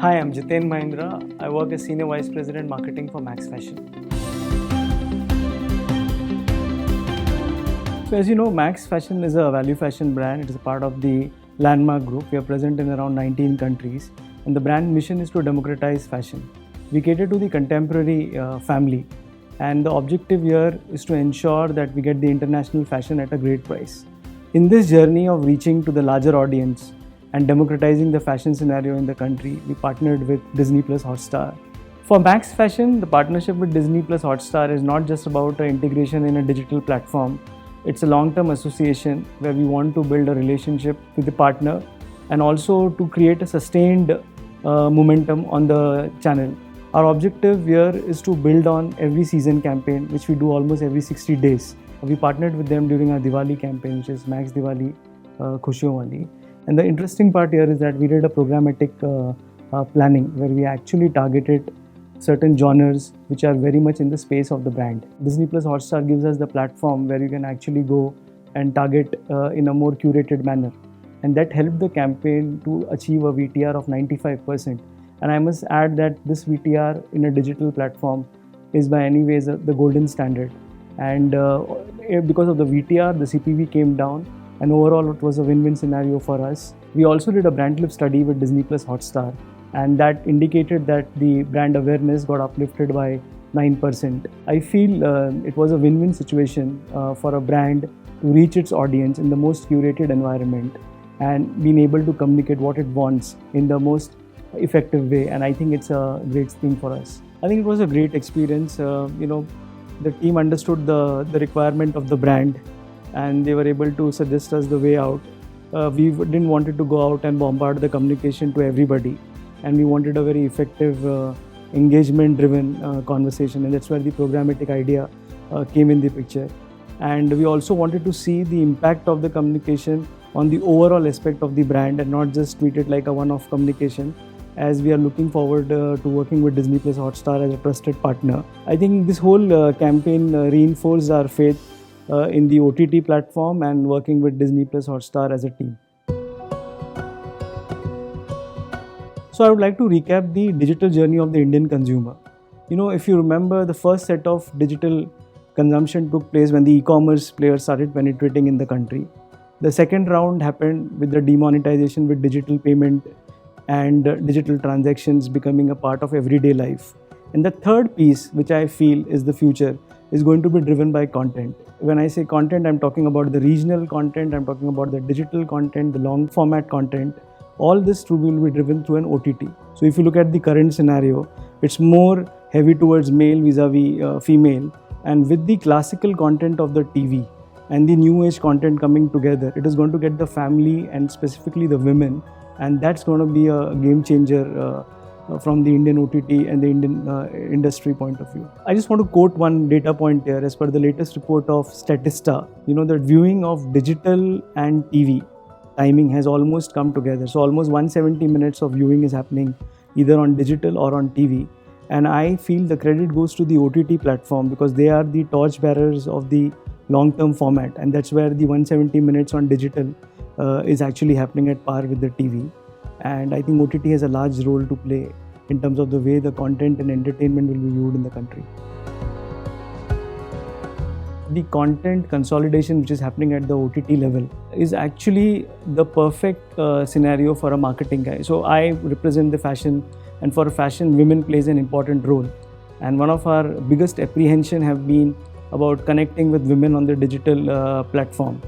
Hi, I'm Jiten Mahindra. I work as Senior Vice President Marketing for Max Fashion. So as you know, Max Fashion is a value fashion brand. It is a part of the Landmark Group. We are present in around 19 countries and the brand mission is to democratize fashion. We cater to the contemporary family and the objective here is to ensure that we get the international fashion at a great price. In this journey of reaching to the larger audience and democratizing the fashion scenario in the country, we partnered with Disney Plus Hotstar. For Max Fashion, the partnership with Disney Plus Hotstar is not just about an integration in a digital platform. It's a long-term association where we want to build a relationship with the partner and also to create a sustained momentum on the channel. Our objective here is to build on every season campaign, which we do almost every 60 days. We partnered with them during our Diwali campaign, which is Max Diwali Khushiyon Wali. And the interesting part here is that we did a programmatic planning where we actually targeted certain genres which are very much in the space of the brand. Disney Plus Hotstar gives us the platform where you can actually go and target in a more curated manner. And that helped the campaign to achieve a VTR of 95%. And I must add that this VTR in a digital platform is by any ways the golden standard. And because of the VTR, the CPV came down. And overall, it was a win-win scenario for us. We also did a brand lift study with Disney Plus Hotstar, and that indicated that the brand awareness got uplifted by 9%. I feel it was a win-win situation for a brand to reach its audience in the most curated environment and being able to communicate what it wants in the most effective way. And I think it's a great thing for us. I think it was a great experience. The team understood the requirement of the brand, and they were able to suggest us the way out. We didn't want to go out and bombard the communication to everybody, and we wanted a very effective engagement-driven conversation, and that's where the programmatic idea came in the picture. And we also wanted to see the impact of the communication on the overall aspect of the brand and not just treat it like a one-off communication, as we are looking forward to working with Disney Plus Hotstar as a trusted partner. I think this whole campaign reinforced our faith in the OTT platform and working with Disney Plus Hotstar as a team. So I would like to recap the digital journey of the Indian consumer. If you remember, the first set of digital consumption took place when the e-commerce players started penetrating in the country. The second round happened with the demonetization with digital payment and digital transactions becoming a part of everyday life. And the third piece, which I feel is the future, is going to be driven by content. When I say content, I'm talking about the regional content, I'm talking about the digital content, the long format content. All this will be driven through an OTT. So if you look at the current scenario, it's more heavy towards male vis-a-vis female. And with the classical content of the TV and the new age content coming together, it is going to get the family and specifically the women. And that's going to be a game changer from the Indian OTT and the Indian industry point of view. I just want to quote one data point here. As per the latest report of Statista, the viewing of digital and TV timing has almost come together. So almost 170 minutes of viewing is happening either on digital or on TV. And I feel the credit goes to the OTT platform because they are the torchbearers of the long-term format. And that's where the 170 minutes on digital is actually happening at par with the TV. And I think OTT has a large role to play in terms of the way the content and entertainment will be viewed in the country. The content consolidation which is happening at the OTT level is actually the perfect scenario for a marketing guy. So I represent the fashion, and for fashion, women plays an important role. And one of our biggest apprehension have been about connecting with women on the digital platform.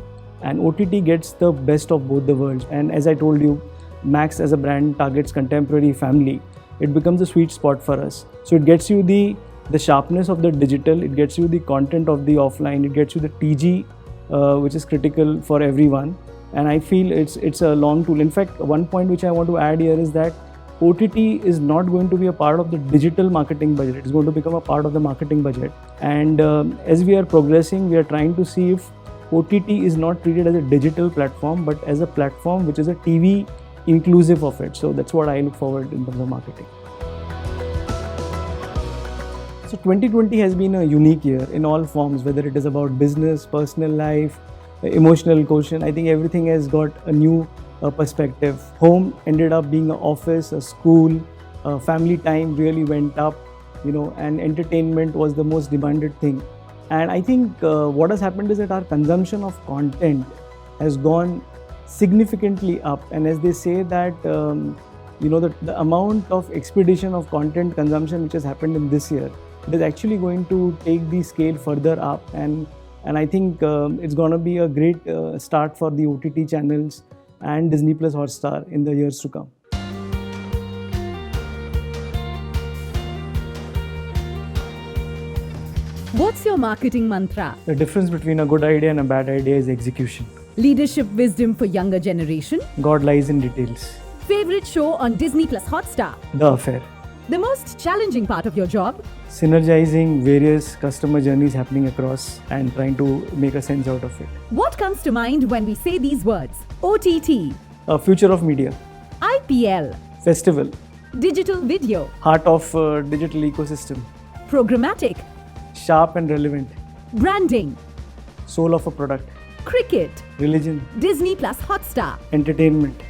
And OTT gets the best of both the worlds. And as I told you, Max as a brand targets contemporary family. It becomes a sweet spot for us. So it gets you the sharpness of the digital, it gets you the content of the offline, it gets you the TG, which is critical for everyone. And I feel it's a long tool. In fact, one point which I want to add here is that OTT is not going to be a part of the digital marketing budget. It's going to become a part of the marketing budget. And as we are progressing, we are trying to see if OTT is not treated as a digital platform, but as a platform which is a TV inclusive of it. So that's what I look forward in terms of marketing. So 2020 has been a unique year in all forms, whether it is about business, personal life, emotional quotient. I think everything has got a new perspective. Home ended up being an office, a school, family time really went up, and entertainment was the most demanded thing. And I think what has happened is that our consumption of content has gone significantly up. And as they say that, the amount of expedition of content consumption which has happened in this year, it is actually going to take the scale further up. And I think it's going to be a great start for the OTT channels and Disney Plus Hotstar in the years to come. What's your marketing mantra? The difference between a good idea and a bad idea is execution. Leadership wisdom for younger generation? God lies in details. Favorite show on Disney Plus Hotstar? The Affair. The most challenging part of your job? Synergizing various customer journeys happening across and trying to make a sense out of it. What comes to mind when we say these words? OTT, Future of media, IPL, festival, digital video, heart of digital ecosystem, programmatic, sharp and relevant, branding, soul of a product, cricket, religion, Disney Plus Hotstar. entertainment.